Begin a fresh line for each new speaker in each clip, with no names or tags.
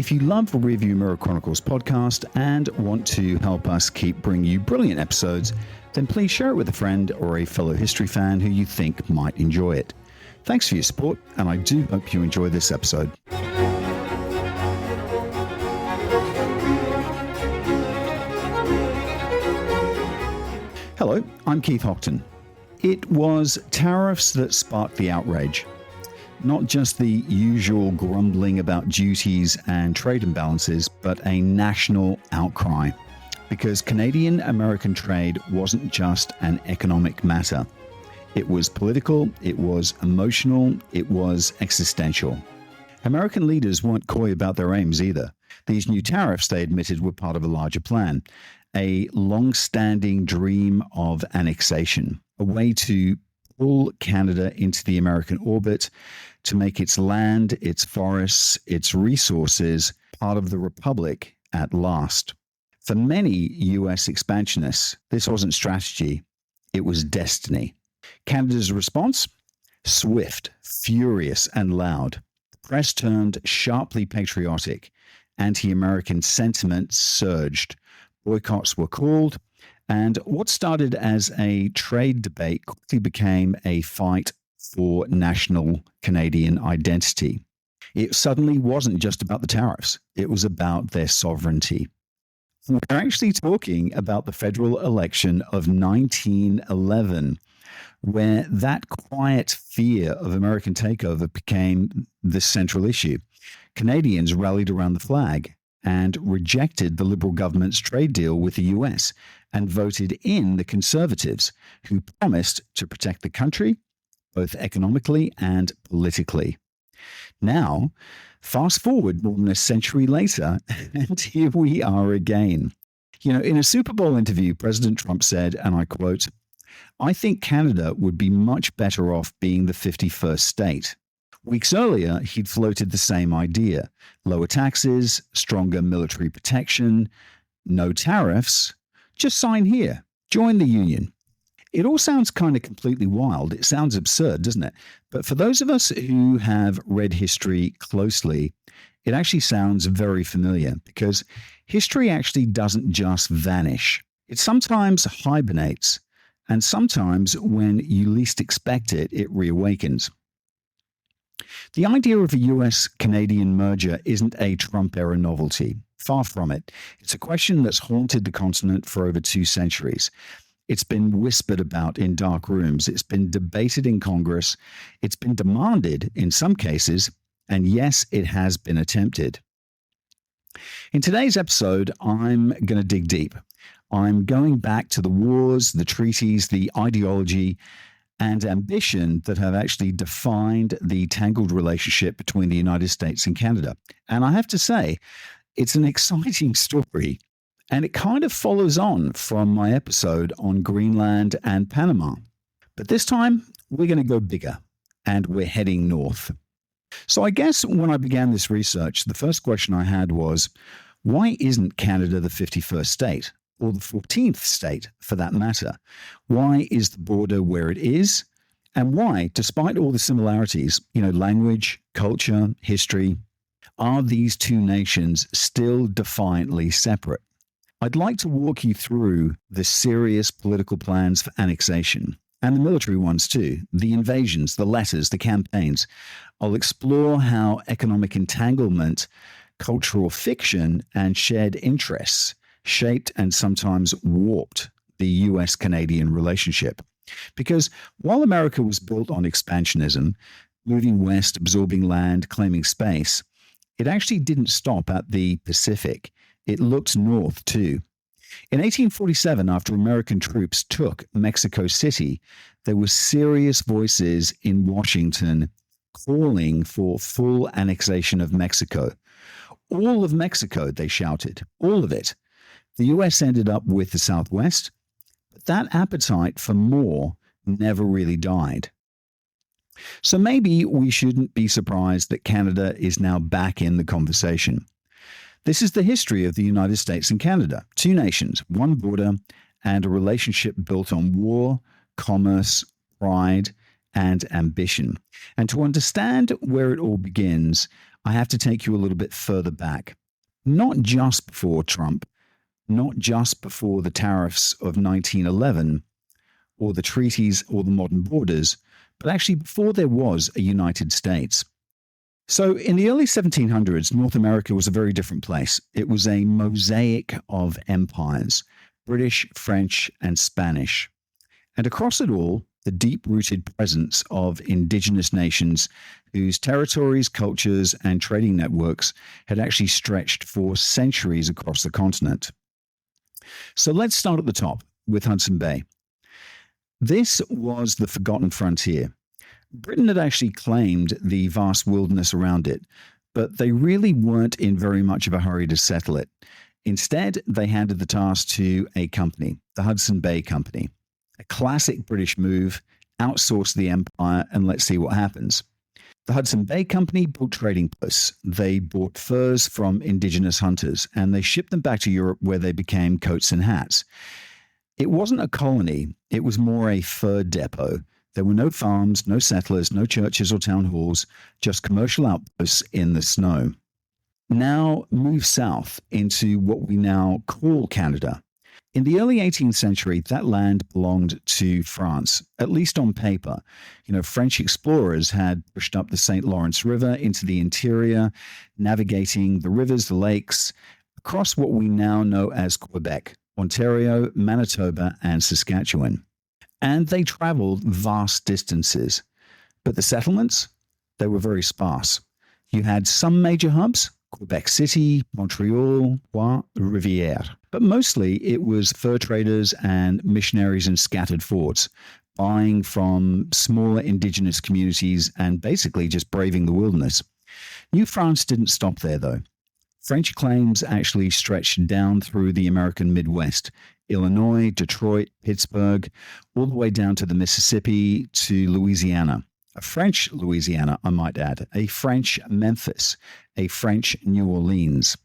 If you love the Rearview Mirror Chronicles podcast and want to help us keep bringing you brilliant episodes, then please share it with a friend or a fellow history fan who you think might enjoy it. Thanks for your support, and I do hope you enjoy this episode. Hello, I'm Keith Hockton. It was tariffs that sparked the outrage. Not just the usual grumbling about duties and trade imbalances, but a national outcry. Because Canadian-American trade wasn't just an economic matter. It was political, it was emotional, it was existential. American leaders weren't coy about their aims either. These new tariffs, they admitted, were part of a larger plan. A long-standing dream of annexation. A way to pull Canada into the American orbit, to make its land, its forests, its resources part of the Republic at last. For many US expansionists, this wasn't strategy, it was destiny. Canada's response? Swift, furious, and loud. The press turned sharply patriotic. Anti-American sentiment surged. Boycotts were called, and what started as a trade debate quickly became a fight for national Canadian identity. It suddenly wasn't just about the tariffs, it was about their sovereignty. We're actually talking about the federal election of 1911, where that quiet fear of American takeover became the central issue. Canadians rallied around the flag and rejected the Liberal government's trade deal with the US and voted in the Conservatives, who promised to protect the country, both economically and politically. Now, fast forward more than a century later, and here we are again. You know, in a Super Bowl interview, President Trump said, and I quote, "I think Canada would be much better off being the 51st state." Weeks earlier, he'd floated the same idea. Lower taxes, stronger military protection, no tariffs, just sign here, join the union. It all sounds kind of completely wild. It sounds absurd, doesn't it? But for those of us who have read history closely, it actually sounds very familiar because history actually doesn't just vanish. It sometimes hibernates, and sometimes when you least expect it, it reawakens. The idea of a US-Canadian merger isn't a Trump-era novelty. Far from it. It's a question that's haunted the continent for over 2 centuries. It's been whispered about in dark rooms. It's been debated in Congress. It's been demanded in some cases. And yes, it has been attempted. In today's episode, I'm going to dig deep. I'm going back to the wars, the treaties, the ideology, and ambition that have actually defined the tangled relationship between the United States and Canada. And I have to say, it's an exciting story, and it kind of follows on from my episode on Greenland and Panama. But this time, we're going to go bigger, and we're heading north. So I guess when I began this research, the first question I had was, why isn't Canada the 51st state? Or the 14th state, for that matter? Why is the border where it is? And why, despite all the similarities, language, culture, history, are these two nations still defiantly separate? I'd like to walk you through the serious political plans for annexation, and the military ones too, the invasions, the letters, the campaigns. I'll explore how economic entanglement, cultural fiction, and shared interests shaped and sometimes warped the US-Canadian relationship. Because while America was built on expansionism, moving west, absorbing land, claiming space, it actually didn't stop at the Pacific. It looked north too. In 1847, after American troops took Mexico City, there were serious voices in Washington calling for full annexation of Mexico. All of Mexico, they shouted, all of it. The US ended up with the Southwest, but that appetite for more never really died. So maybe we shouldn't be surprised that Canada is now back in the conversation. This is the history of the United States and Canada, 2 nations, 1 border, and a relationship built on war, commerce, pride, and ambition. And to understand where it all begins, I have to take you a little bit further back. Not just before Trump, not just before the tariffs of 1911 or the treaties or the modern borders, but actually before there was a United States. So in the early 1700s, North America was a very different place. It was a mosaic of empires, British, French, and Spanish. And across it all, the deep-rooted presence of indigenous nations whose territories, cultures, and trading networks had actually stretched for centuries across the continent. So let's start at the top with Hudson Bay. This was the forgotten frontier. Britain had actually claimed the vast wilderness around it, but they really weren't in very much of a hurry to settle it. Instead, they handed the task to a company, the Hudson Bay Company. A classic British move, outsource the empire and let's see what happens. The Hudson Bay Company built trading posts. They bought furs from indigenous hunters and they shipped them back to Europe where they became coats and hats. It wasn't a colony, it was more a fur depot. There were no farms, no settlers, no churches or town halls, just commercial outposts in the snow. Now move south into what we now call Canada. In the early 18th century, that land belonged to France, at least on paper. French explorers had pushed up the St. Lawrence River into the interior, navigating the rivers, the lakes, across what we now know as Quebec, Ontario, Manitoba, and Saskatchewan. And they traveled vast distances. But the settlements, they were very sparse. You had some major hubs, Quebec City, Montreal, Rivière. But mostly it was fur traders and missionaries in scattered forts, buying from smaller indigenous communities and basically just braving the wilderness. New France didn't stop there, though. French claims actually stretched down through the American Midwest, Illinois, Detroit, Pittsburgh, all the way down to the Mississippi to Louisiana. A French Louisiana, I might add, a French Memphis, a French New Orleans.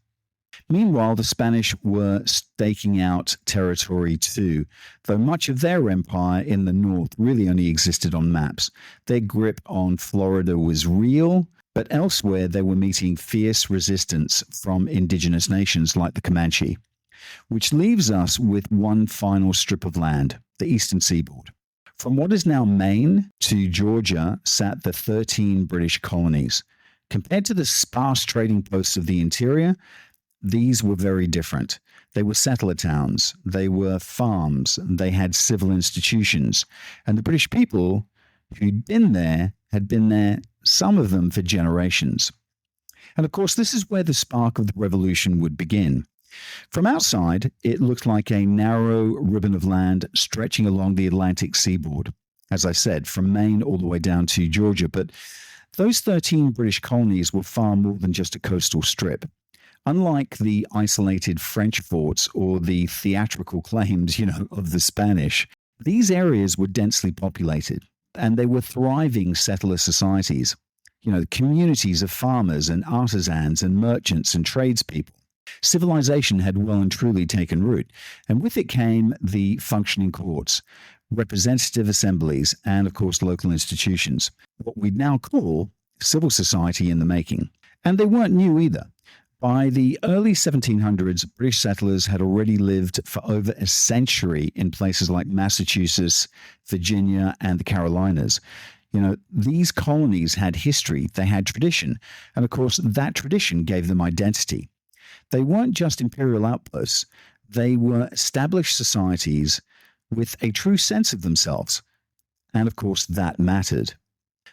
Meanwhile, the Spanish were staking out territory too, though much of their empire in the north really only existed on maps. Their grip on Florida was real, but elsewhere they were meeting fierce resistance from indigenous nations like the Comanche, which leaves us with one final strip of land, the eastern seaboard. From what is now Maine to Georgia sat the 13 British colonies. Compared to the sparse trading posts of the interior, these were very different. They were settler towns, they were farms, they had civil institutions, and the British people who'd been there had been there, some of them for generations. And of course, this is where the spark of the revolution would begin. From outside, it looked like a narrow ribbon of land stretching along the Atlantic seaboard, as I said, from Maine all the way down to Georgia. But those 13 British colonies were far more than just a coastal strip. Unlike the isolated French forts or the theatrical claims, of the Spanish, these areas were densely populated and they were thriving settler societies, communities of farmers and artisans and merchants and tradespeople. Civilization had well and truly taken root, and with it came the functioning courts, representative assemblies, and of course local institutions, what we now call civil society in the making. And they weren't new either. By the early 1700s, British settlers had already lived for over a century in places like Massachusetts, Virginia, and the Carolinas. These colonies had history, they had tradition, and of course that tradition gave them identity. They weren't just imperial outposts, they were established societies with a true sense of themselves. And of course, that mattered.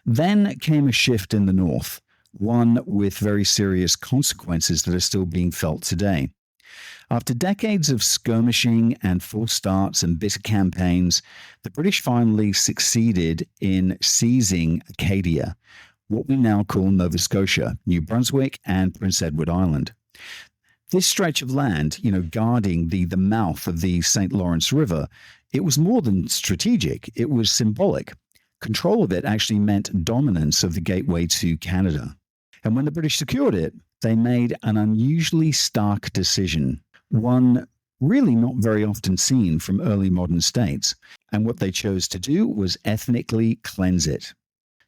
Then came a shift in the north, one with very serious consequences that are still being felt today. After decades of skirmishing and false starts and bitter campaigns, the British finally succeeded in seizing Acadia, what we now call Nova Scotia, New Brunswick, and Prince Edward Island. This stretch of land, guarding the mouth of the St. Lawrence River, it was more than strategic, it was symbolic. Control of it actually meant dominance of the gateway to Canada. And when the British secured it, they made an unusually stark decision, one really not very often seen from early modern states. And what they chose to do was ethnically cleanse it.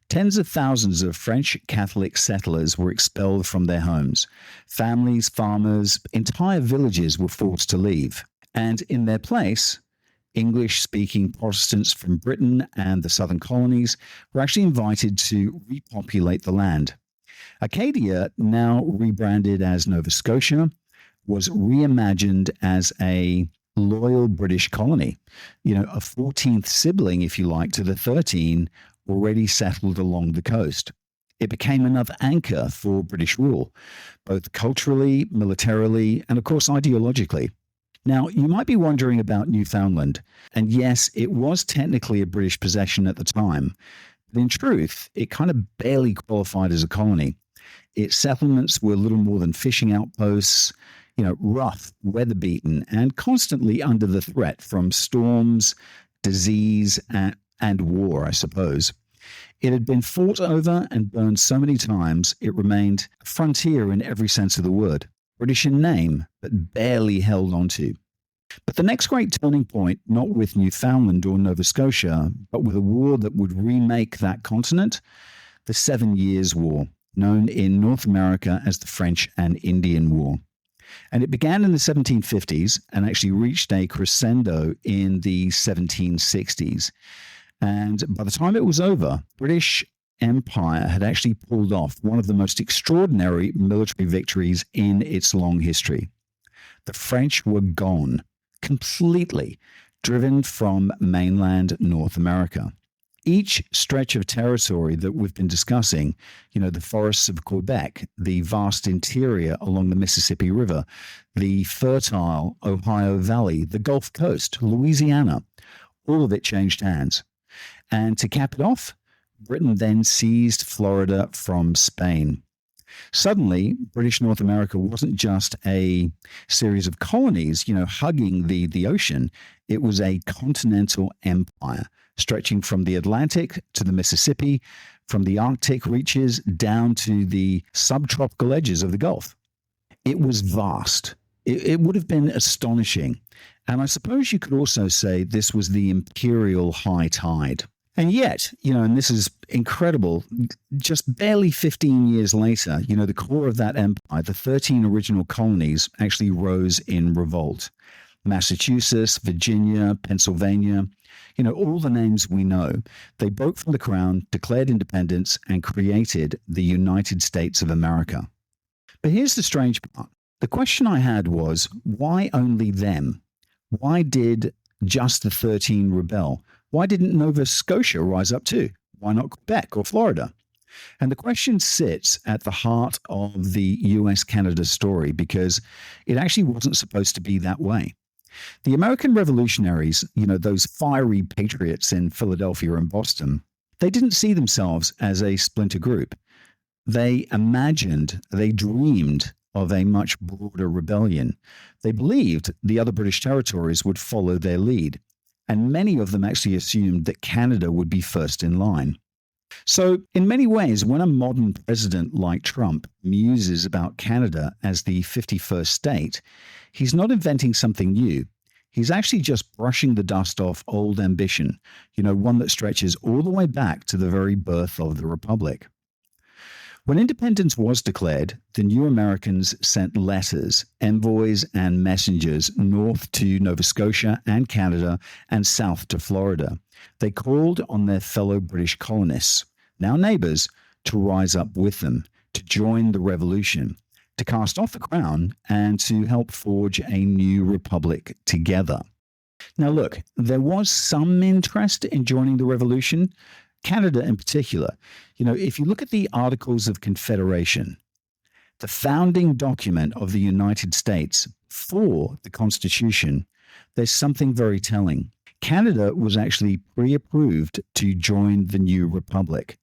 Tens of thousands of French Catholic settlers were expelled from their homes. Families, farmers, entire villages were forced to leave. And in their place, English-speaking Protestants from Britain and the southern colonies were actually invited to repopulate the land. Acadia, now rebranded as Nova Scotia, was reimagined as a loyal British colony, a 14th sibling, if you like, to the 13 already settled along the coast. It became another anchor for British rule, both culturally, militarily, and of course ideologically. Now, you might be wondering about Newfoundland, and yes, it was technically a British possession at the time, but in truth, it kind of barely qualified as a colony. Its settlements were little more than fishing outposts, rough, weather-beaten, and constantly under the threat from storms, disease, and war, I suppose. It had been fought over and burned so many times, it remained a frontier in every sense of the word. British in name, but barely held onto. But the next great turning point, not with Newfoundland or Nova Scotia, but with a war that would remake that continent, the 7 Years' War, known in North America as the French and Indian War. And it began in the 1750s and actually reached a crescendo in the 1760s. And by the time it was over, British Empire had actually pulled off one of the most extraordinary military victories in its long history. The French were gone, completely driven from mainland North America. Each stretch of territory that we've been discussing, the forests of Quebec, the vast interior along the Mississippi River, the fertile Ohio Valley, the Gulf Coast, Louisiana, all of it changed hands. And to cap it off, Britain then seized Florida from Spain. Suddenly, British North America wasn't just a series of colonies, hugging the ocean. It was a continental empire stretching from the Atlantic to the Mississippi, from the Arctic reaches down to the subtropical edges of the Gulf. It was vast. It would have been astonishing. And I suppose you could also say this was the imperial high tide. And yet, and this is incredible, just barely 15 years later, the core of that empire, the 13 original colonies, actually rose in revolt. Massachusetts, Virginia, Pennsylvania, all the names we know, they broke from the crown, declared independence, and created the United States of America. But here's the strange part. The question I had was, why only them? Why did just the 13 rebel? Why didn't Nova Scotia rise up too? Why not Quebec or Florida? And the question sits at the heart of the US-Canada story because it actually wasn't supposed to be that way. The American revolutionaries, those fiery patriots in Philadelphia and Boston, they didn't see themselves as a splinter group. They dreamed of a much broader rebellion. They believed the other British territories would follow their lead, and many of them actually assumed that Canada would be first in line. So, in many ways, when a modern president like Trump muses about Canada as the 51st state, he's not inventing something new. He's actually just brushing the dust off old ambition, one that stretches all the way back to the very birth of the Republic. When independence was declared, the new Americans sent letters, envoys, and messengers north to Nova Scotia and Canada and south to Florida. They called on their fellow British colonists, now neighbors, to rise up with them, to join the revolution, to cast off the crown, and to help forge a new republic together. Now look, there was some interest in joining the revolution, Canada in particular. If you look at the Articles of Confederation, the founding document of the United States for the Constitution, there's something very telling. Canada was actually pre-approved to join the new republic.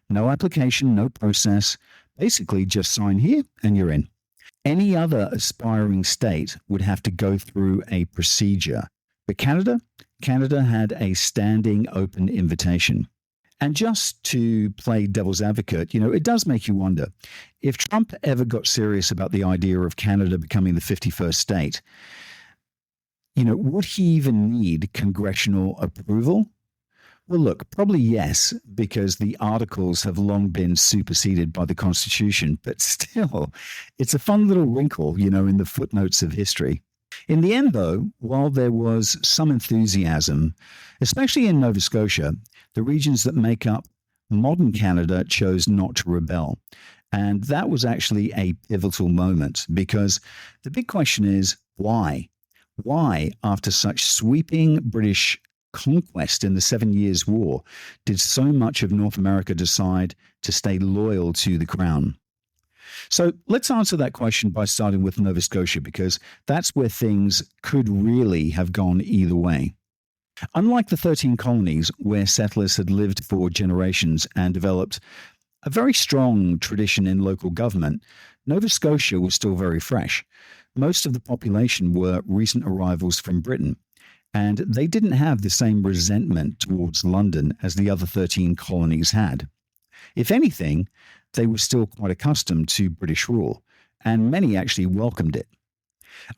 No application, no process, basically just sign here and you're in. Any other aspiring state would have to go through a procedure. But Canada had a standing open invitation. And just to play devil's advocate, it does make you wonder, if Trump ever got serious about the idea of Canada becoming the 51st state, would he even need congressional approval? Well, look, probably yes, because the articles have long been superseded by the Constitution, but still, it's a fun little wrinkle, in the footnotes of history. In the end, though, while there was some enthusiasm, especially in Nova Scotia, the regions that make up modern Canada chose not to rebel. And that was actually a pivotal moment because the big question is why? Why, after such sweeping British conquest in the 7 Years' War, did so much of North America decide to stay loyal to the crown? So let's answer that question by starting with Nova Scotia, because that's where things could really have gone either way. Unlike the 13 colonies, where settlers had lived for generations and developed a very strong tradition in local government, Nova Scotia was still very fresh. Most of the population were recent arrivals from Britain, and they didn't have the same resentment towards London as the other 13 colonies had. If anything, they were still quite accustomed to British rule, and many actually welcomed it.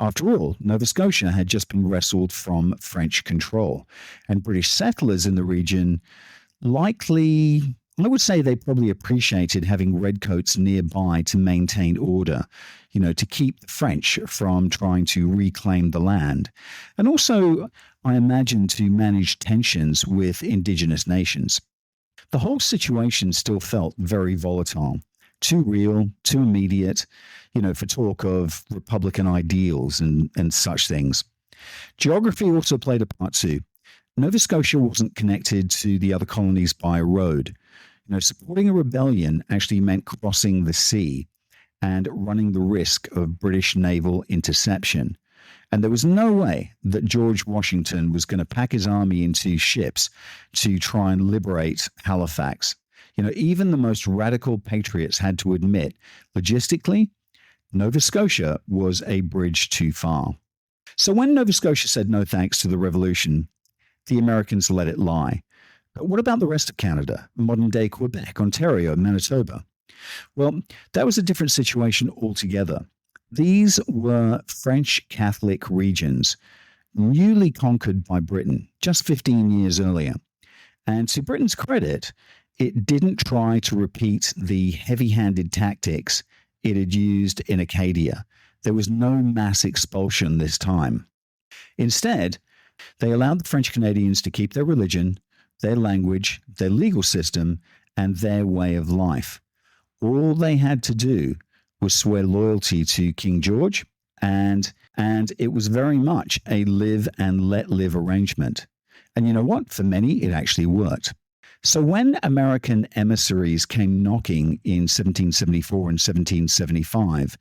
After all, Nova Scotia had just been wrestled from French control, and British settlers in the region likely, I would say they probably appreciated having redcoats nearby to maintain order, to keep the French from trying to reclaim the land. And also, I imagine, to manage tensions with indigenous nations. The whole situation still felt very volatile, too real, too immediate, for talk of Republican ideals and such things. Geography also played a part too. Nova Scotia wasn't connected to the other colonies by a road. Supporting a rebellion actually meant crossing the sea and running the risk of British naval interception. And there was no way that George Washington was going to pack his army into ships to try and liberate Halifax. Even the most radical patriots had to admit, logistically, Nova Scotia was a bridge too far. So when Nova Scotia said no thanks to the revolution, the Americans let it lie. But what about the rest of Canada, modern-day Quebec, Ontario, Manitoba? Well, that was a different situation altogether. These were French Catholic regions, newly conquered by Britain just 15 years earlier. And to Britain's credit, it didn't try to repeat the heavy-handed tactics it had used in Acadia. There was no mass expulsion this time. Instead, they allowed the French Canadians to keep their religion, their language, their legal system, and their way of life. All they had to do was swear loyalty to King George, and it was very much a live and let live arrangement. And you know what? For many, it actually worked. So when American emissaries came knocking in 1774 and 1775,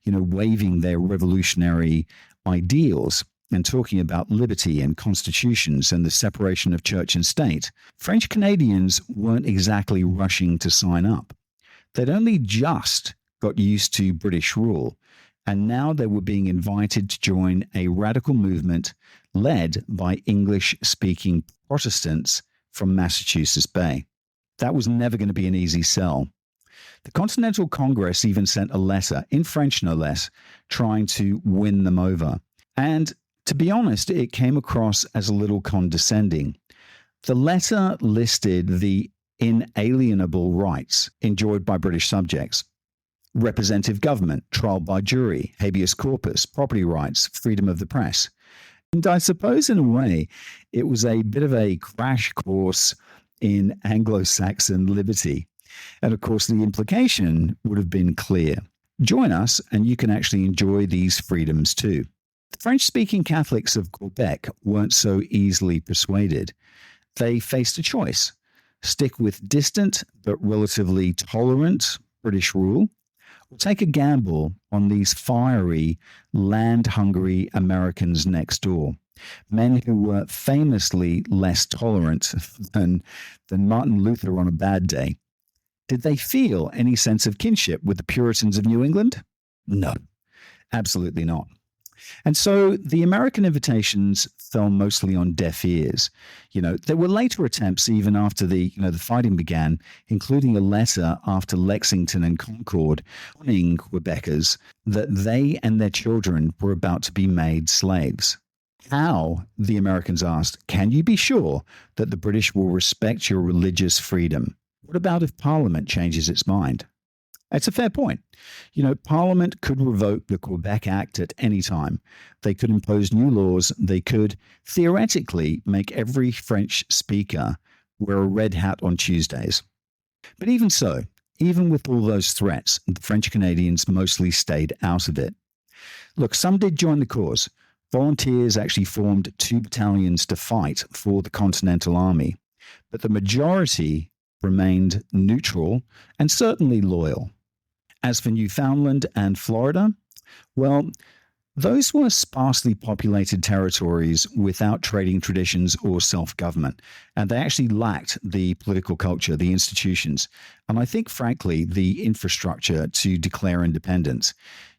waving their revolutionary ideals and talking about liberty and constitutions and the separation of church and state, French Canadians weren't exactly rushing to sign up. They'd only just got used to British rule, and now they were being invited to join a radical movement led by English-speaking Protestants from Massachusetts Bay. That was never going to be an easy sell. The Continental Congress even sent a letter, in French no less, trying to win them over. And to be honest, it came across as a little condescending. The letter listed the inalienable rights enjoyed by British subjects: representative government, trial by jury, habeas corpus, property rights, freedom of the press. And I suppose in a way, it was a bit of a crash course in Anglo-Saxon liberty. And of course, the implication would have been clear. Join us and you can actually enjoy these freedoms too. The French-speaking Catholics of Quebec weren't so easily persuaded. They faced a choice: stick with distant but relatively tolerant British rule, or take a gamble on these fiery, land-hungry Americans next door, men who were famously less tolerant than Martin Luther on a bad day. Did they feel any sense of kinship with the Puritans of New England? No, absolutely not. And so the American invitations fell mostly on deaf ears. There were later attempts, even after the fighting began, including a letter after Lexington and Concord, warning Quebecers that they and their children were about to be made slaves. How, the Americans asked, can you be sure that the British will respect your religious freedom? What about if Parliament changes its mind? It's a fair point. Parliament could revoke the Quebec Act at any time. They could impose new laws. They could theoretically make every French speaker wear a red hat on Tuesdays. But even so, even with all those threats, the French Canadians mostly stayed out of it. Look, some did join the cause. Volunteers actually formed 2 battalions to fight for the Continental Army, but the majority remained neutral and certainly loyal. As for Newfoundland and Florida, well, those were sparsely populated territories without trading traditions or self-government, and they actually lacked the political culture, the institutions, and I think, frankly, the infrastructure to declare independence.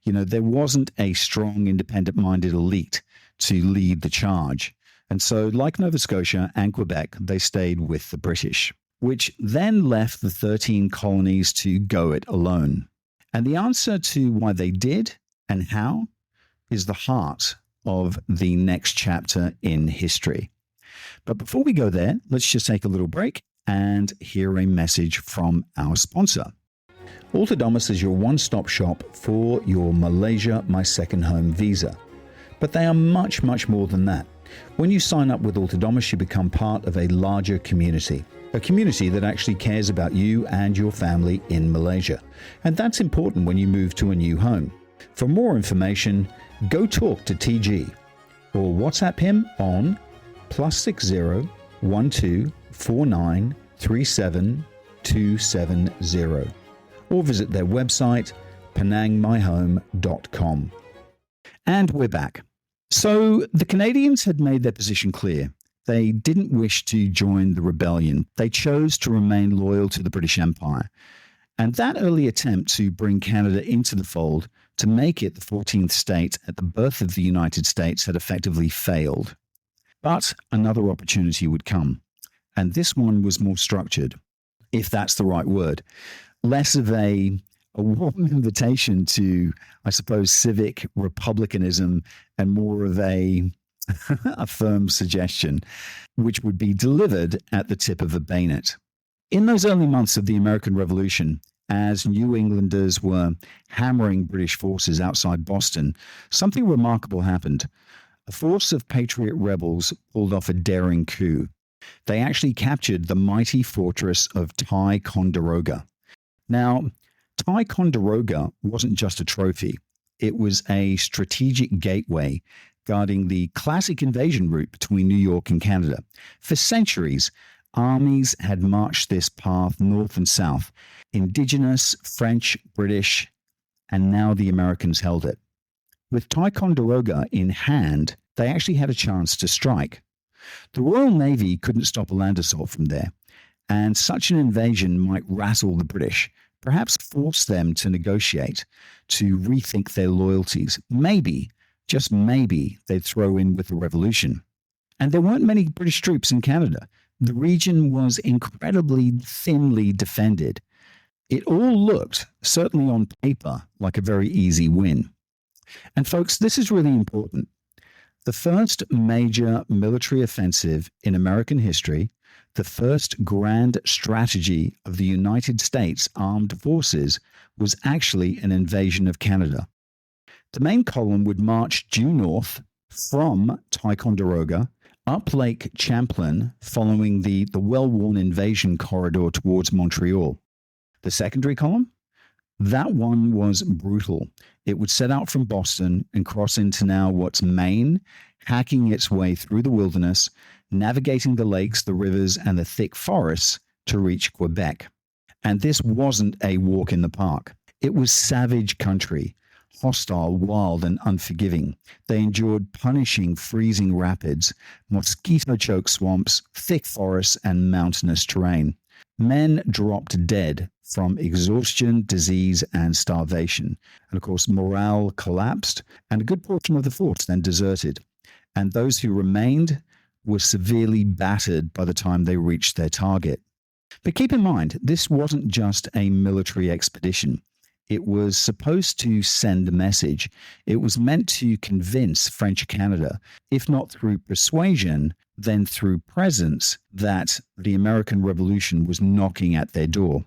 There wasn't a strong, independent-minded elite to lead the charge. And so, like Nova Scotia and Quebec, they stayed with the British, which then left the 13 colonies to go it alone. And the answer to why they did and how is the heart of the next chapter in history. But before we go there, let's just take a little break and hear a message from our sponsor. Altadomus is your one-stop shop for your Malaysia My Second Home visa. But they are much, much more than that. When you sign up with Altadomus, you become part of a larger community. A community that actually cares about you and your family in Malaysia. And that's important when you move to a new home. For more information, go talk to TG or WhatsApp him on +60 12 49 37 270 or visit their website penangmyhome.com. And we're back. So the Canadians had made their position clear. They didn't wish to join the rebellion. They chose to remain loyal to the British Empire. And that early attempt to bring Canada into the fold, to make it the 14th state at the birth of the United States, had effectively failed. But another opportunity would come. And this one was more structured, if that's the right word. Less of a warm invitation to, I suppose, civic republicanism and more of a firm suggestion, which would be delivered at the tip of a bayonet. In those early months of the American Revolution, as New Englanders were hammering British forces outside Boston, something remarkable happened. A force of patriot rebels pulled off a daring coup. They actually captured the mighty fortress of Ticonderoga. Now, Ticonderoga wasn't just a trophy. It was a strategic gateway guarding the classic invasion route between New York and Canada. For centuries, armies had marched this path north and south. Indigenous, French, British, and now the Americans held it. With Ticonderoga in hand, they actually had a chance to strike. The Royal Navy couldn't stop a land assault from there, and such an invasion might rattle the British, perhaps force them to negotiate, to rethink their loyalties. Maybe, just maybe, they'd throw in with the revolution. And there weren't many British troops in Canada. The region was incredibly thinly defended. It all looked, certainly on paper, like a very easy win. And folks, this is really important. The first major military offensive in American history, the first grand strategy of the United States Armed Forces, was actually an invasion of Canada. The main column would march due north from Ticonderoga up Lake Champlain, following the well-worn invasion corridor towards Montreal. The secondary column? That one was brutal. It would set out from Boston and cross into now what's Maine, hacking its way through the wilderness, navigating the lakes, the rivers, and the thick forests to reach Quebec. And this wasn't a walk in the park. It was savage country, hostile, wild, and unforgiving. They endured punishing, freezing rapids, mosquito-choked swamps, thick forests, and mountainous terrain. Men dropped dead from exhaustion, disease, and starvation. And of course, morale collapsed, and a good portion of the force then deserted. And those who remained were severely battered by the time they reached their target. But keep in mind, this wasn't just a military expedition. It was supposed to send a message. It was meant to convince French Canada, if not through persuasion, then through presence, that the American Revolution was knocking at their door.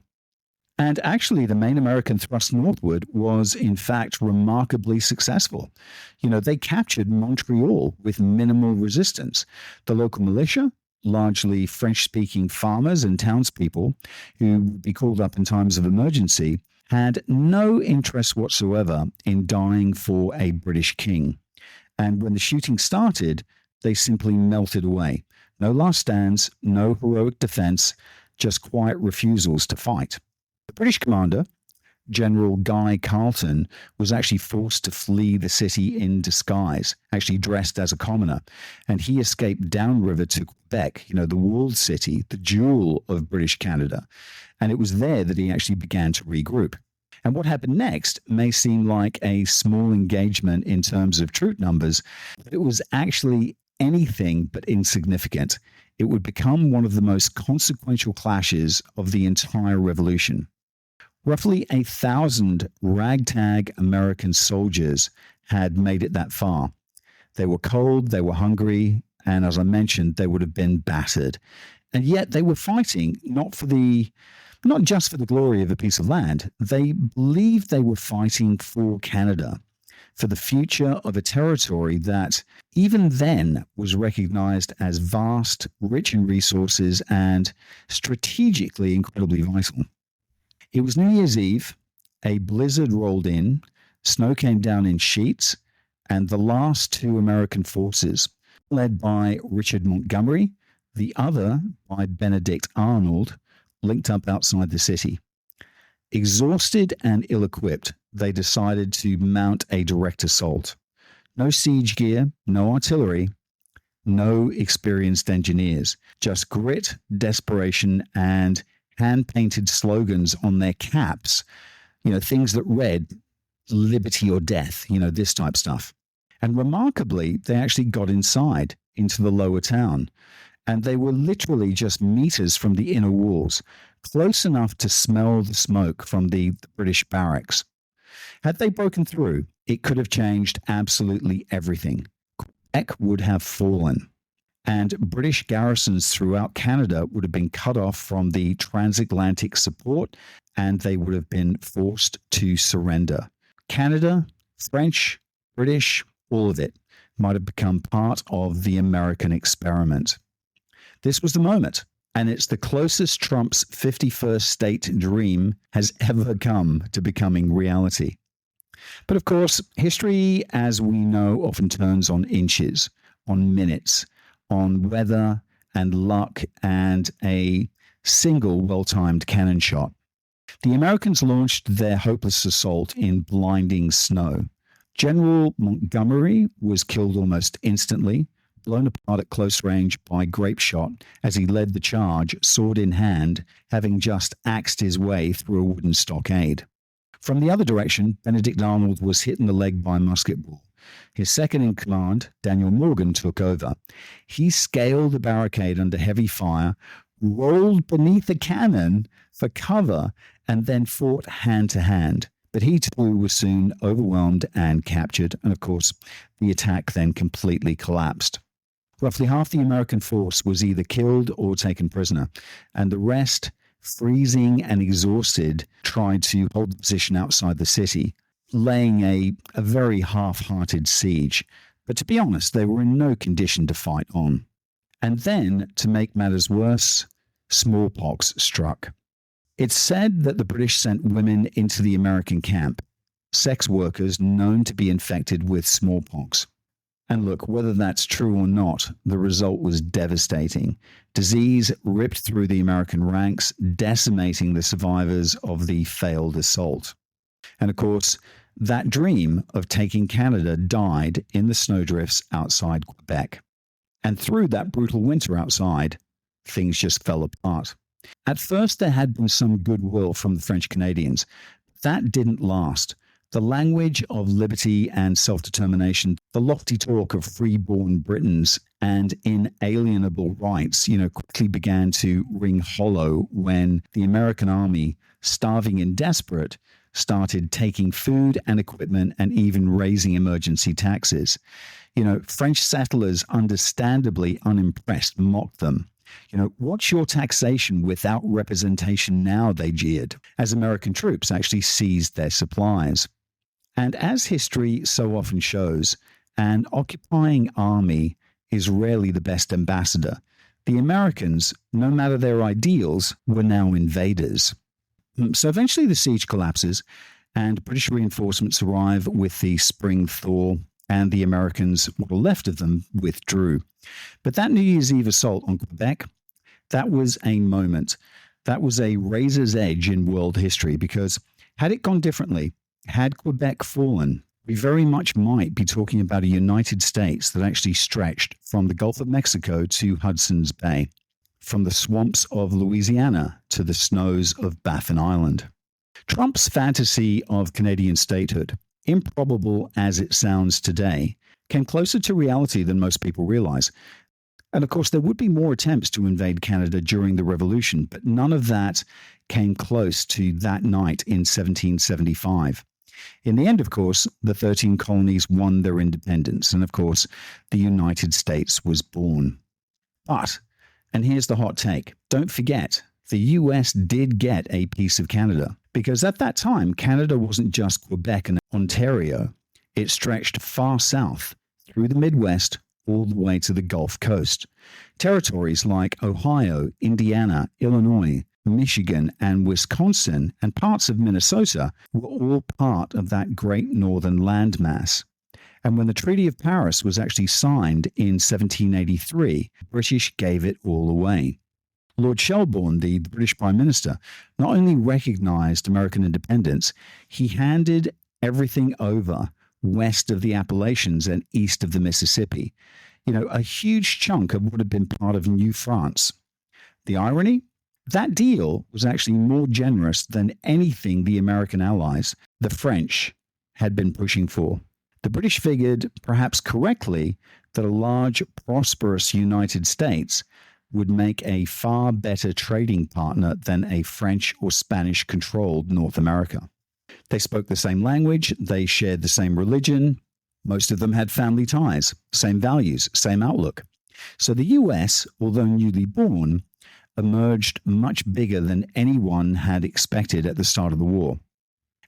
And actually, the main American thrust northward was, in fact, remarkably successful. They captured Montreal with minimal resistance. The local militia, largely French-speaking farmers and townspeople who would be called up in times of emergency, had no interest whatsoever in dying for a British king. And when the shooting started, they simply melted away. No last stands, no heroic defense, just quiet refusals to fight. The British commander, General Guy Carleton, was actually forced to flee the city in disguise, actually dressed as a commoner. And he escaped downriver to Quebec, the walled city, the jewel of British Canada. And it was there that he actually began to regroup. And what happened next may seem like a small engagement in terms of troop numbers, but it was actually anything but insignificant. It would become one of the most consequential clashes of the entire revolution. Roughly 1,000 ragtag American soldiers had made it that far. They were cold, they were hungry, and as I mentioned, they would have been battered. And yet they were fighting not just for the glory of a piece of land. They believed they were fighting for Canada, for the future of a territory that even then was recognized as vast, rich in resources, and strategically incredibly vital. It was New Year's Eve, a blizzard rolled in, snow came down in sheets, and the last two American forces, led by Richard Montgomery, the other by Benedict Arnold, linked up outside the city. Exhausted and ill-equipped, they decided to mount a direct assault. No siege gear, no artillery, no experienced engineers, just grit, desperation, and hand-painted slogans on their caps, things that read liberty or death, this type stuff. And remarkably, they actually got inside into the lower town. And they were literally just meters from the inner walls, close enough to smell the smoke from the British barracks. Had they broken through, it could have changed absolutely everything. Quebec would have fallen, and British garrisons throughout Canada would have been cut off from the transatlantic support, and they would have been forced to surrender. Canada, French, British, all of it might have become part of the American experiment. This was the moment, and it's the closest Trump's 51st state dream has ever come to becoming reality. But of course, history, as we know, often turns on inches, on minutes, on weather and luck and a single well-timed cannon shot. The Americans launched their hopeless assault in blinding snow. General Montgomery was killed almost instantly, blown apart at close range by grape shot as he led the charge, sword in hand, having just axed his way through a wooden stockade. From the other direction, Benedict Arnold was hit in the leg by a musket ball. His second in command, Daniel Morgan, took over. He scaled the barricade under heavy fire, rolled beneath a cannon for cover, and then fought hand to hand. But he too was soon overwhelmed and captured, and of course, the attack then completely collapsed. Roughly half the American force was either killed or taken prisoner, and the rest, freezing and exhausted, tried to hold the position outside the city, laying a very half-hearted siege. But to be honest, they were in no condition to fight on. And then, to make matters worse, smallpox struck. It's said that the British sent women into the American camp, sex workers known to be infected with smallpox. And look, whether that's true or not, the result was devastating. Disease ripped through the American ranks, decimating the survivors of the failed assault. And of course, that dream of taking Canada died in the snowdrifts outside Quebec. And through that brutal winter outside, things just fell apart. At first, there had been some goodwill from the French Canadians. That didn't last. The language of liberty and self-determination, the lofty talk of free-born Britons and inalienable rights, quickly began to ring hollow when the American army, starving and desperate, started taking food and equipment and even raising emergency taxes. French settlers, understandably unimpressed, mocked them. What's your taxation without representation now? They jeered, as American troops actually seized their supplies. And as history so often shows, an occupying army is rarely the best ambassador. The Americans, no matter their ideals, were now invaders. So eventually the siege collapses and British reinforcements arrive with the spring thaw, and the Americans, what were left of them, withdrew. But that New Year's Eve assault on Quebec, that was a moment. That was a razor's edge in world history, because had it gone differently, had Quebec fallen, we very much might be talking about a United States that actually stretched from the Gulf of Mexico to Hudson's Bay, from the swamps of Louisiana to the snows of Baffin Island. Trump's fantasy of Canadian statehood, improbable as it sounds today, came closer to reality than most people realize. And of course, there would be more attempts to invade Canada during the Revolution, but none of that came close to that night in 1775. In the end, of course, the 13 colonies won their independence, and of course, the United States was born. But, and here's the hot take, don't forget, the US did get a piece of Canada, because at that time, Canada wasn't just Quebec and Ontario. It stretched far south, through the Midwest, all the way to the Gulf Coast. Territories like Ohio, Indiana, Illinois, Michigan, and Wisconsin, and parts of Minnesota were all part of that great northern landmass. And when the Treaty of Paris was actually signed in 1783, the British gave it all away. Lord Shelburne, the British Prime Minister, not only recognized American independence, he handed everything over west of the Appalachians and east of the Mississippi. A huge chunk of what had been part of New France. The irony? That deal was actually more generous than anything the American allies, the French, had been pushing for. The British figured, perhaps correctly, that a large, prosperous United States would make a far better trading partner than a French or Spanish-controlled North America. They spoke the same language, they shared the same religion, most of them had family ties, same values, same outlook. So the US, although newly born, emerged much bigger than anyone had expected at the start of the war.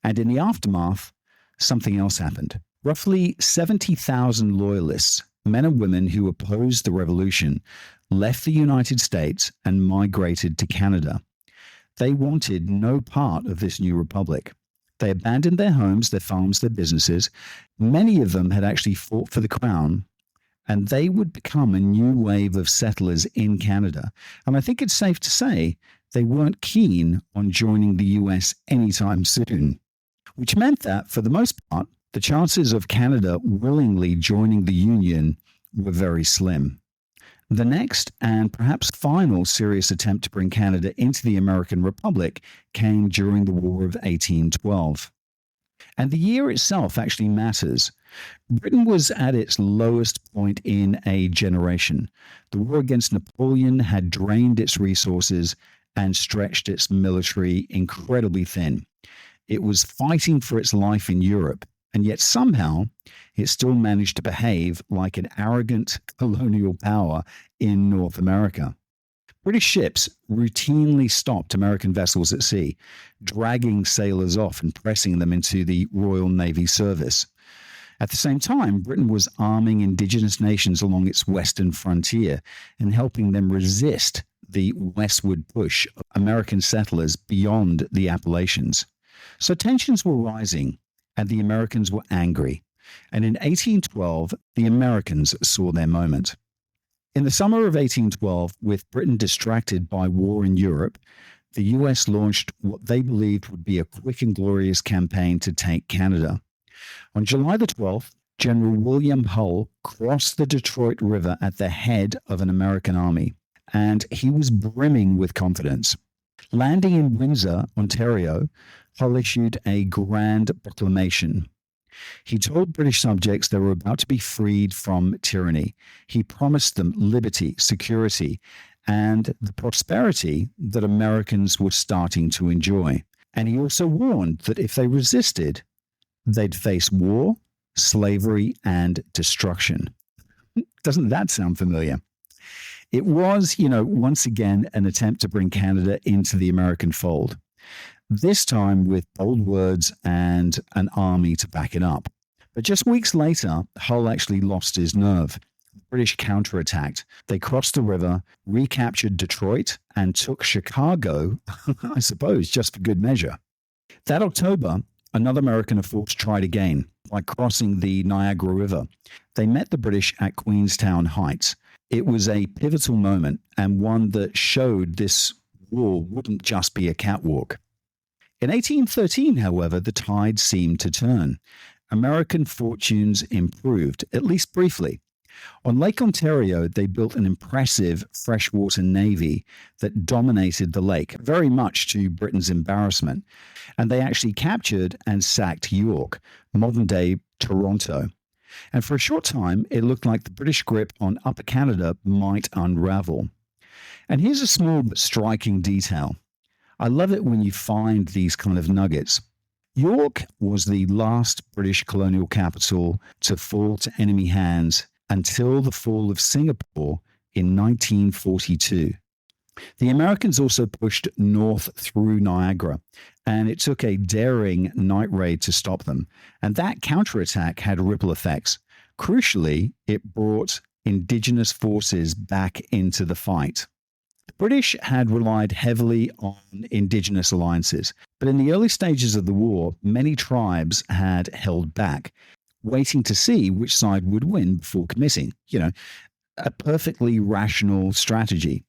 And in the aftermath, something else happened. Roughly 70,000 loyalists, men and women who opposed the revolution, left the United States and migrated to Canada. They wanted no part of this new republic. They abandoned their homes, their farms, their businesses. Many of them had actually fought for the crown, and they would become a new wave of settlers in Canada. And I think it's safe to say they weren't keen on joining the US anytime soon, which meant that, for the most part, the chances of Canada willingly joining the Union were very slim. The next and perhaps final serious attempt to bring Canada into the American Republic came during the War of 1812. And the year itself actually matters. Britain was at its lowest point in a generation. The war against Napoleon had drained its resources and stretched its military incredibly thin. It was fighting for its life in Europe, and yet somehow it still managed to behave like an arrogant colonial power in North America. British ships routinely stopped American vessels at sea, dragging sailors off and pressing them into the Royal Navy service. At the same time, Britain was arming indigenous nations along its western frontier and helping them resist the westward push of American settlers beyond the Appalachians. So tensions were rising, and the Americans were angry. And in 1812, the Americans saw their moment. In the summer of 1812, with Britain distracted by war in Europe, the US launched what they believed would be a quick and glorious campaign to take Canada. On July the 12th, General William Hull crossed the Detroit River at the head of an American army, and he was brimming with confidence. Landing in Windsor, Ontario, Hull issued a grand proclamation. He told British subjects they were about to be freed from tyranny. He promised them liberty, security, and the prosperity that Americans were starting to enjoy. And he also warned that if they resisted, they'd face war, slavery, and destruction. Doesn't that sound familiar? It was, once again, an attempt to bring Canada into the American fold, this time with bold words and an army to back it up. But just weeks later, Hull actually lost his nerve. The British counterattacked. They crossed the river, recaptured Detroit, and took Chicago, I suppose, just for good measure. That October, another American force tried again by crossing the Niagara River. They met the British at Queenstown Heights. It was a pivotal moment and one that showed this war wouldn't just be a catwalk. In 1813, however, the tide seemed to turn. American fortunes improved, at least briefly. On Lake Ontario, they built an impressive freshwater navy that dominated the lake, very much to Britain's embarrassment. And they actually captured and sacked York, modern-day Toronto. And for a short time, it looked like the British grip on Upper Canada might unravel. And here's a small but striking detail. I love it when you find these kind of nuggets. York was the last British colonial capital to fall to enemy hands until the fall of Singapore in 1942. The Americans also pushed north through Niagara, and it took a daring night raid to stop them. And that counterattack had ripple effects. Crucially, it brought indigenous forces back into the fight. The British had relied heavily on indigenous alliances, but in the early stages of the war, many tribes had held back, waiting to see which side would win before committing. A perfectly rational strategy.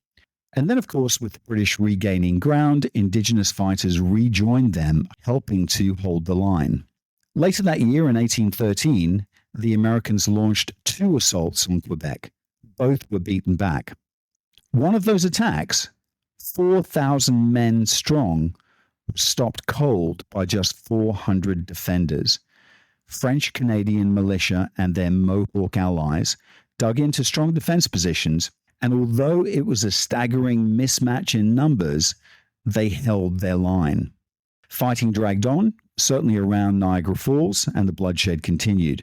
And then, of course, with the British regaining ground, indigenous fighters rejoined them, helping to hold the line. Later that year, in 1813, the Americans launched 2 assaults on Quebec. Both were beaten back. One of those attacks, 4,000 men strong, was stopped cold by just 400 defenders. French-Canadian militia and their Mohawk allies dug into strong defense positions, and although it was a staggering mismatch in numbers, they held their line. Fighting dragged on, certainly around Niagara Falls, and the bloodshed continued.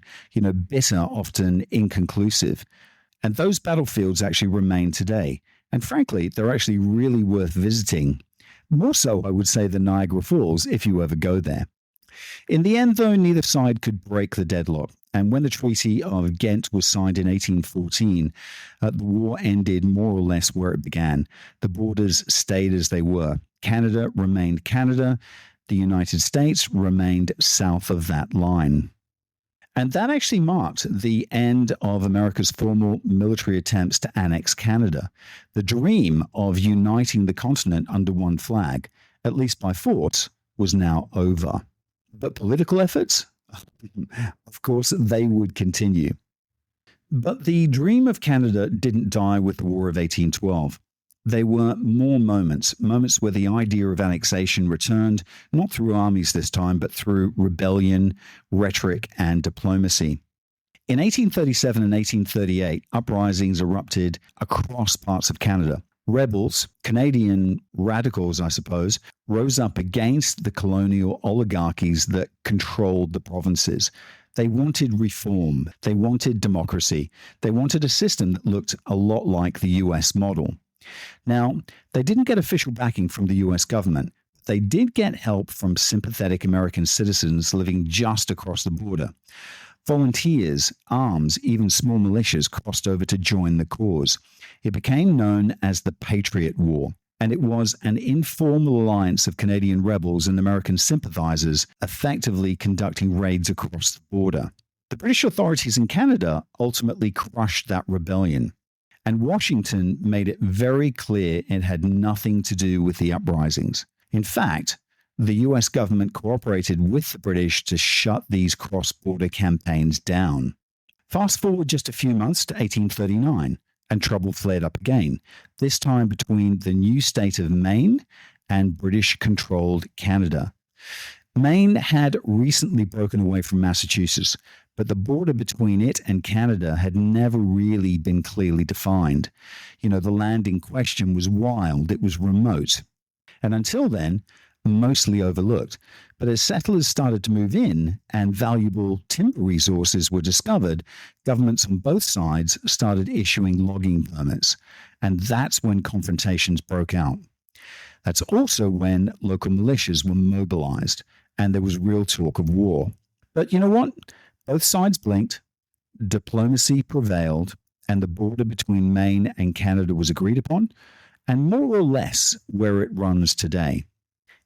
Bitter, often inconclusive. And those battlefields actually remain today. And frankly, they're actually really worth visiting. More so, I would say, than Niagara Falls if you ever go there. In the end, though, neither side could break the deadlock. And when the Treaty of Ghent was signed in 1814, the war ended more or less where it began. The borders stayed as they were. Canada remained Canada. The United States remained south of that line. And that actually marked the end of America's formal military attempts to annex Canada. The dream of uniting the continent under one flag, at least by force, was now over. But political efforts? Of course, they would continue. But the dream of Canada didn't die with the War of 1812. They were more moments where the idea of annexation returned, not through armies this time, but through rebellion, rhetoric, and diplomacy. In 1837 and 1838, uprisings erupted across parts of Canada. Rebels, Canadian radicals, I suppose, rose up against the colonial oligarchies that controlled the provinces. They wanted reform. They wanted democracy. They wanted a system that looked a lot like the US model. Now, they didn't get official backing from the US government. They did get help from sympathetic American citizens living just across the border. Volunteers, arms, even small militias crossed over to join the cause. It became known as the Patriot War, and it was an informal alliance of Canadian rebels and American sympathizers effectively conducting raids across the border. The British authorities in Canada ultimately crushed that rebellion, and Washington made it very clear it had nothing to do with the uprisings. In fact, the US government cooperated with the British to shut these cross-border campaigns down. Fast forward just a few months to 1839, and trouble flared up again, this time between the new state of Maine and British-controlled Canada. Maine had recently broken away from Massachusetts, but the border between it and Canada had never really been clearly defined. The land in question was wild, it was remote. And until then, mostly overlooked. But as settlers started to move in and valuable timber resources were discovered, governments on both sides started issuing logging permits. And that's when confrontations broke out. That's also when local militias were mobilized and there was real talk of war. But you know what? Both sides blinked, diplomacy prevailed, and the border between Maine and Canada was agreed upon, and more or less where it runs today.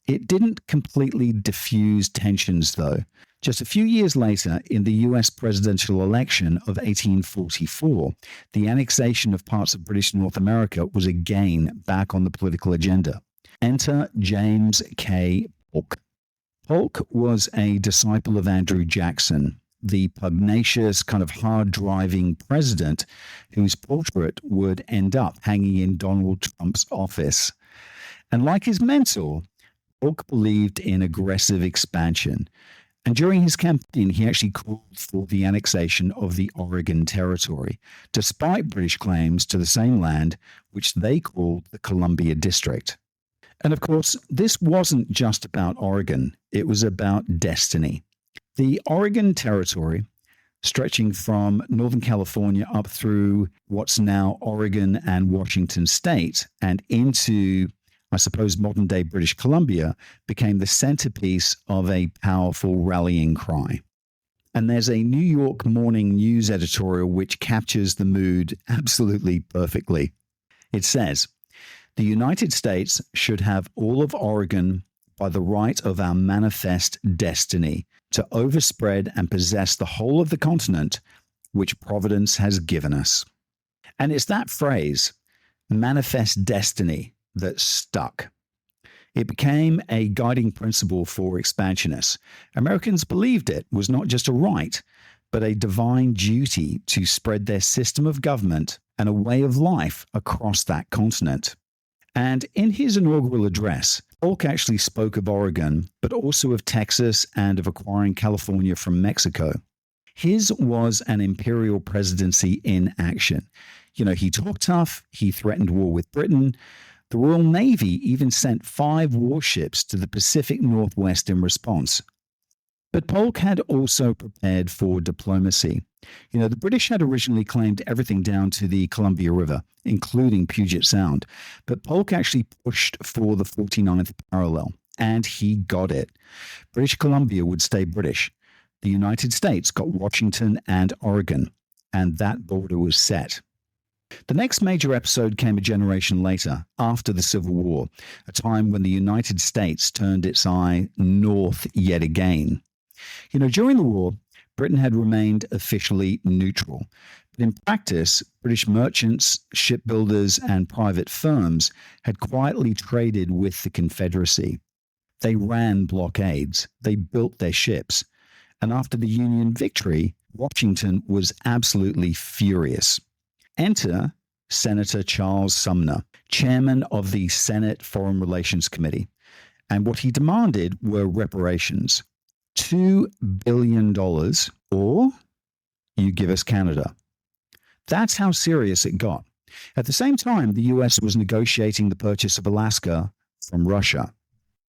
It didn't completely diffuse tensions, though. Just a few years later, in the US presidential election of 1844, the annexation of parts of British North America was again back on the political agenda. Enter James K. Polk. Polk was a disciple of Andrew Jackson, the pugnacious, kind of hard-driving president whose portrait would end up hanging in Donald Trump's office. And like his mentor, Polk believed in aggressive expansion. And during his campaign, he actually called for the annexation of the Oregon Territory, despite British claims to the same land, which they called the Columbia District. And of course, this wasn't just about Oregon, it was about destiny. The Oregon Territory, stretching from Northern California up through what's now Oregon and Washington state and into, I suppose, modern-day British Columbia, became the centerpiece of a powerful rallying cry. And there's a New York Morning News editorial which captures the mood absolutely perfectly. It says, "The United States should have all of Oregon by the right of our manifest destiny to overspread and possess the whole of the continent which Providence has given us." And it's that phrase, manifest destiny, that stuck. It became a guiding principle for expansionists. Americans believed it was not just a right, but a divine duty to spread their system of government and a way of life across that continent. And in his inaugural address, Polk actually spoke of Oregon, but also of Texas and of acquiring California from Mexico. His was an imperial presidency in action. You know, he talked tough, he threatened war with Britain. The Royal Navy even sent 5 warships to the Pacific Northwest in response. But Polk had also prepared for diplomacy. You know, the British had originally claimed everything down to the Columbia River, including Puget Sound. But Polk actually pushed for the 49th parallel, and he got it. British Columbia would stay British. The United States got Washington and Oregon, and that border was set. The next major episode came a generation later, after the Civil War, a time when the United States turned its eye north yet again. You know, during the war, Britain had remained officially neutral. But in practice, British merchants, shipbuilders, and private firms had quietly traded with the Confederacy. They ran blockades, they built their ships. And after the Union victory, Washington was absolutely furious. Enter Senator Charles Sumner, chairman of the Senate Foreign Relations Committee. And what he demanded were reparations. $2 billion, or you give us Canada. That's how serious it got. At the same time, the US was negotiating the purchase of Alaska from Russia.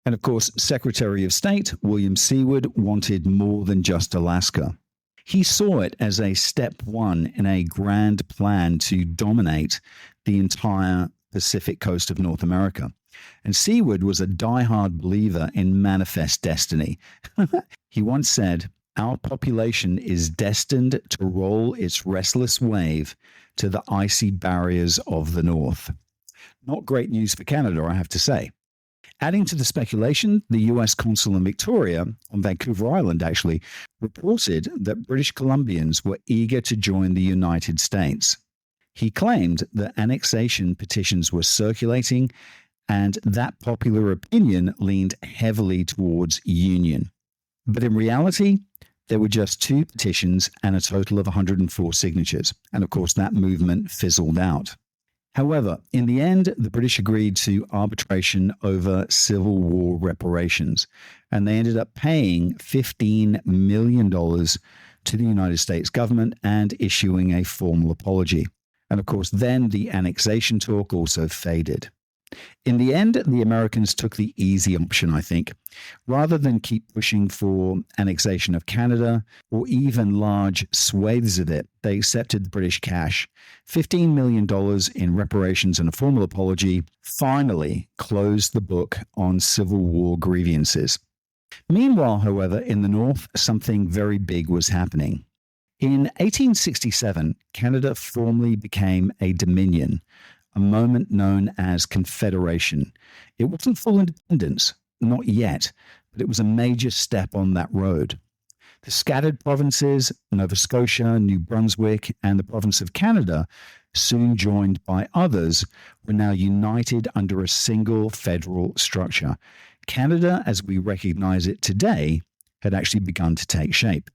And of course, Secretary of State William Seward wanted more than just Alaska. He saw it as a step one in a grand plan to dominate the entire Pacific coast of North America. And Seward was a diehard believer in manifest destiny. He once said, "Our population is destined to roll its restless wave to the icy barriers of the North." Not great news for Canada, I have to say. Adding to the speculation, the US consul in Victoria, on Vancouver Island actually, reported that British Columbians were eager to join the United States. He claimed that annexation petitions were circulating and that popular opinion leaned heavily towards union. But in reality, there were just 2 petitions and a total of 104 signatures. And of course, that movement fizzled out. However, in the end, the British agreed to arbitration over Civil War reparations, and they ended up paying $15 million to the United States government and issuing a formal apology. And of course, then the annexation talk also faded. In the end, the Americans took the easy option, I think. Rather than keep pushing for annexation of Canada or even large swathes of it, they accepted the British cash. $15 million in reparations and a formal apology finally closed the book on Civil War grievances. Meanwhile, however, in the North, something very big was happening. In 1867, Canada formally became a dominion, a moment known as Confederation. It wasn't full independence, not yet, but it was a major step on that road. The scattered provinces, Nova Scotia, New Brunswick, and the province of Canada, soon joined by others, were now united under a single federal structure. Canada, as we recognize it today, had actually begun to take shape.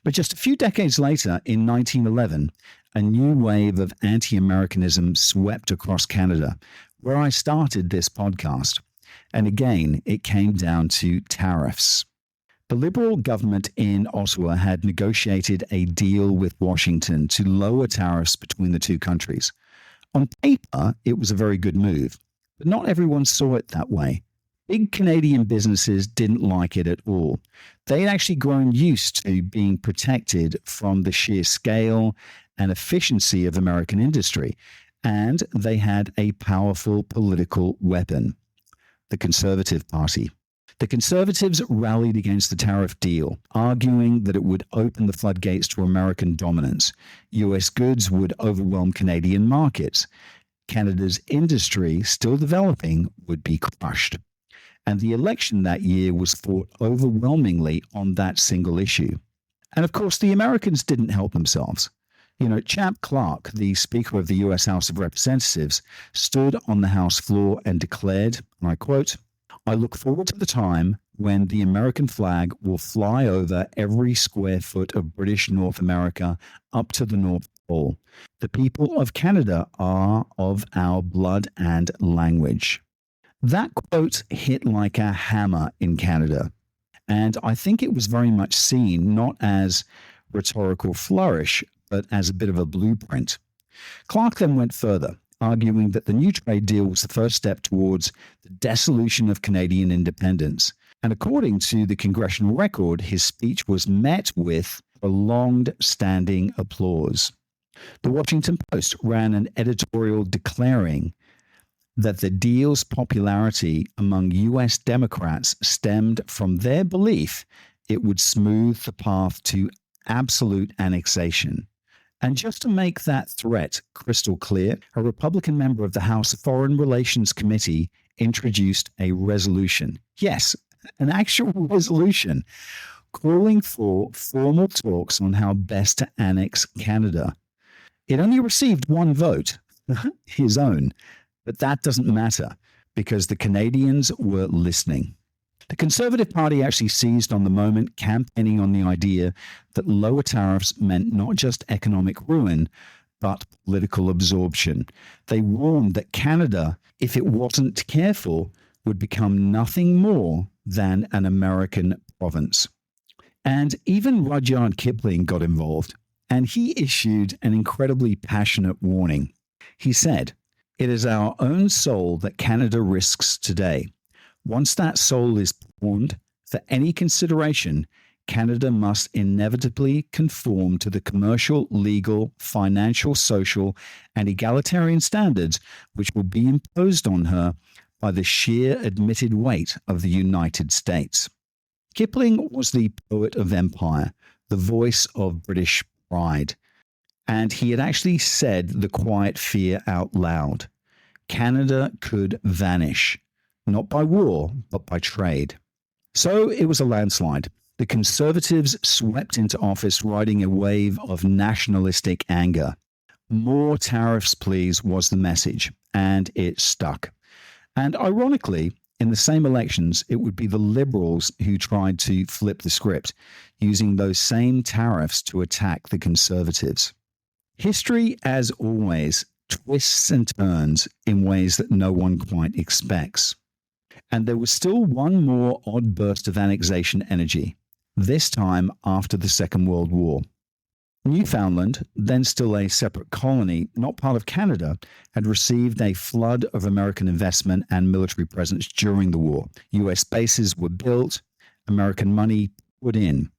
But just a few decades later, in 1911, a new wave of anti-Americanism swept across Canada, where I started this podcast. And again, it came down to tariffs. The Liberal government in Ottawa had negotiated a deal with Washington to lower tariffs between the two countries. On paper, it was a very good move, but not everyone saw it that way. Big Canadian businesses didn't like it at all. They'd actually grown used to being protected from the sheer scale and efficiency of American industry, and they had a powerful political weapon, the Conservative Party. The Conservatives rallied against the tariff deal, arguing that it would open the floodgates to American dominance. US goods would overwhelm Canadian markets. Canada's industry, still developing, would be crushed. And the election that year was fought overwhelmingly on that single issue. And of course, the Americans didn't help themselves. Champ Clark, the Speaker of the U.S. House of Representatives, stood on the House floor and declared, and I quote, "I look forward to the time when the American flag will fly over every square foot of British North America up to the North Pole. The people of Canada are of our blood and language." That quote hit like a hammer in Canada, and I think it was very much seen not as rhetorical flourish, but as a bit of a blueprint. Clark then went further, arguing that the new trade deal was the first step towards the dissolution of Canadian independence. And according to the congressional record, his speech was met with prolonged standing applause. The Washington Post ran an editorial declaring that the deal's popularity among U.S. Democrats stemmed from their belief it would smooth the path to absolute annexation. And just to make that threat crystal clear, a Republican member of the House Foreign Relations Committee introduced a resolution. Yes, an actual resolution calling for formal talks on how best to annex Canada. It only received one vote, his own. But that doesn't matter because the Canadians were listening. The Conservative Party actually seized on the moment, campaigning on the idea that lower tariffs meant not just economic ruin, but political absorption. They warned that Canada, if it wasn't careful, would become nothing more than an American province. And even Rudyard Kipling got involved, and he issued an incredibly passionate warning. He said, "It is our own soul that Canada risks today. Once that soul is pawned for any consideration, Canada must inevitably conform to the commercial, legal, financial, social, and egalitarian standards which will be imposed on her by the sheer admitted weight of the United States." Kipling was the poet of empire, the voice of British pride. And he had actually said the quiet fear out loud. Canada could vanish, not by war, but by trade. So it was a landslide. The Conservatives swept into office riding a wave of nationalistic anger. More tariffs, please, was the message, and it stuck. And ironically, in the same elections, it would be the Liberals who tried to flip the script, using those same tariffs to attack the Conservatives. History, as always, twists and turns in ways that no one quite expects. And there was still one more odd burst of annexation energy, this time after the Second World War. Newfoundland, then still a separate colony, not part of Canada, had received a flood of American investment and military presence during the war. US bases were built, American money put in.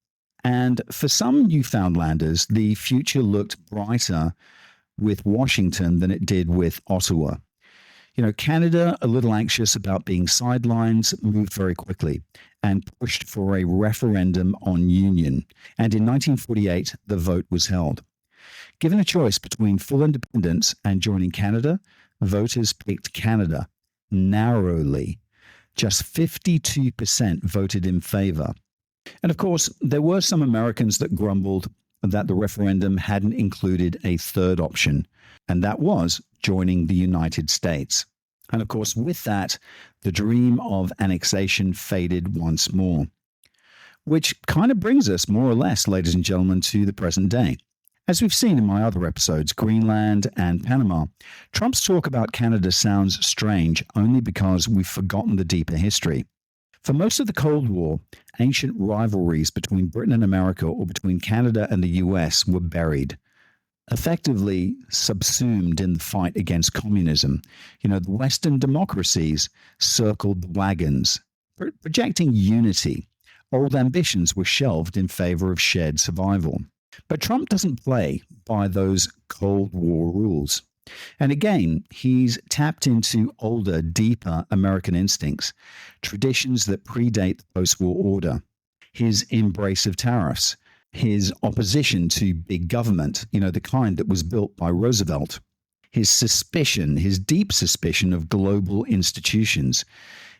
And for some Newfoundlanders, the future looked brighter with Washington than it did with Ottawa. Canada, a little anxious about being sidelined, moved very quickly and pushed for a referendum on union. And in 1948, the vote was held. Given a choice between full independence and joining Canada, voters picked Canada narrowly. Just 52% voted in favor. And of course, there were some Americans that grumbled that the referendum hadn't included a third option, and that was joining the United States. And of course, with that, the dream of annexation faded once more. Which kind of brings us, more or less, ladies and gentlemen, to the present day. As we've seen in my other episodes, Greenland and Panama, Trump's talk about Canada sounds strange only because we've forgotten the deeper history. For most of the Cold War, ancient rivalries between Britain and America or between Canada and the US were buried, effectively subsumed in the fight against communism. The Western democracies circled the wagons, projecting unity. Old ambitions were shelved in favor of shared survival. But Trump doesn't play by those Cold War rules. And again, he's tapped into older, deeper American instincts, traditions that predate the post-war order. His embrace of tariffs, his opposition to big government, the kind that was built by Roosevelt, his suspicion, his deep suspicion of global institutions,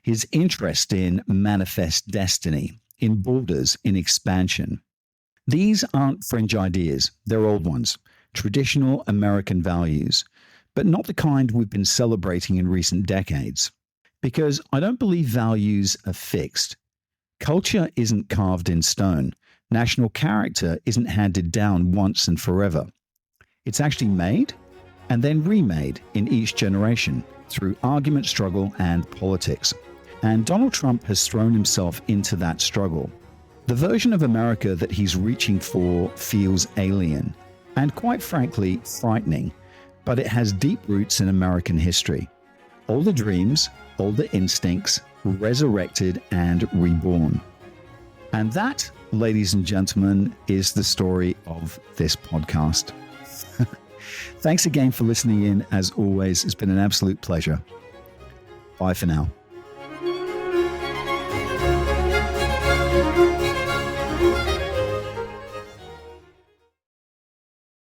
his interest in manifest destiny, in borders, in expansion. These aren't fringe ideas, they're old ones, traditional American values, but not the kind we've been celebrating in recent decades. Because I don't believe values are fixed. Culture isn't carved in stone. National character isn't handed down once and forever. It's actually made and then remade in each generation through argument, struggle, and politics. And Donald Trump has thrown himself into that struggle. The version of America that he's reaching for feels alien and, quite frankly, frightening, but it has deep roots in American history. Older dreams, older instincts, resurrected and reborn. And that, ladies and gentlemen, is the story of this podcast. Thanks again for listening in. As always, it's been an absolute pleasure. Bye for now.